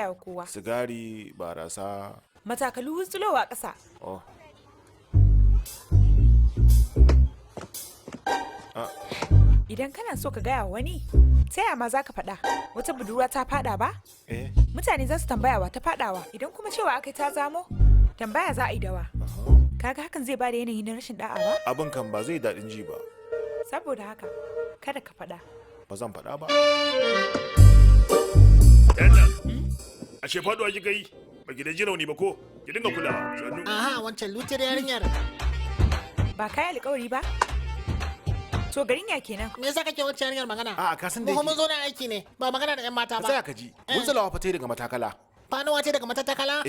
gaya wa kowa. Sigari, barasa. Matakalu wutsulowa ƙasa. Oh. Idan kana so ka gaya wa wani, ta yaya ma za ka faɗa? Wata budurwa ta faɗa ba? Mutane za su tambaya wa ta faɗawa. Idan kuma cewa aka ta zamo, tambaya za a yi dawa. Kaga hakan zai bada yanayi na rashin da'a ba? Abin kan ba zai daɗin ji ba. Saboda haka, kada ka faɗa. Ba zan faɗa ba. Yana, ashe faɗuwa kika yi? Ba ki da ji rauni ba ko? Ki dinga kulawa. Sannu. Aha, wancan lutar yarinyar. Ba kai alƙawari ba? To garin ya kenan. Me yasa kake wancan yarinyar magana? A'a, ka san da yake. Mu zo na aiki ne, ba magana da 'yan mata ba. Sai ka ji. Wutsulawa fa tai daga matakala. Fanuwa ce daga matakala?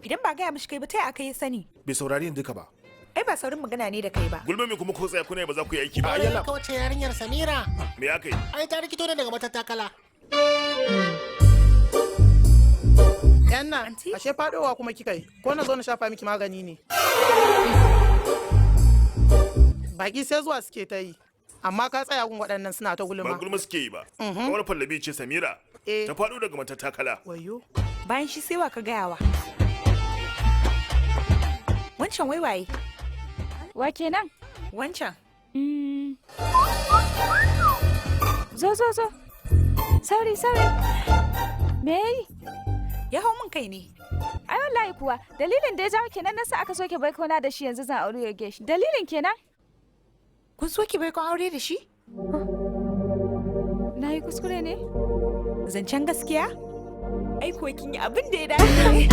Idan ba gaya mishi kai ba, ta yaya aka yi sani? Bai saurari duka ba. Ai ba saurin magana ne da kai ba. Gulma me kuma ko tsaya kuna ba za ku yi aiki ba. Ai ka wace yarinyar Samira. Me aka yi? Ai ta rikito ne daga matakala. Yanna, ashe fadowa kuma kika yi. Ko na zo na shafa miki magani ne. Baki sai zuwa suke ta yi. Amma ka tsaya gun waɗannan suna ta gulma. Ba gulma suke yi ba. Kawar Fallabi ce Samira. Ta faɗo daga matakala. Wayo. Bayan shi sai wa ka gayawa. Wancan waiwaye. Wa kenan? Wancan. Zo. Sauri. Me yi? Ya hau min kai ne. Ai wallahi kuwa, dalilin da ya jawo kenan nasa aka soke baikona da shi yanzu zan aure ya geshi. Dalilin kenan? Kun soke baikon aure da shi? Na yi kuskure ne? Zancen gaskiya? Ai kuwa kin yi abin da ya dace.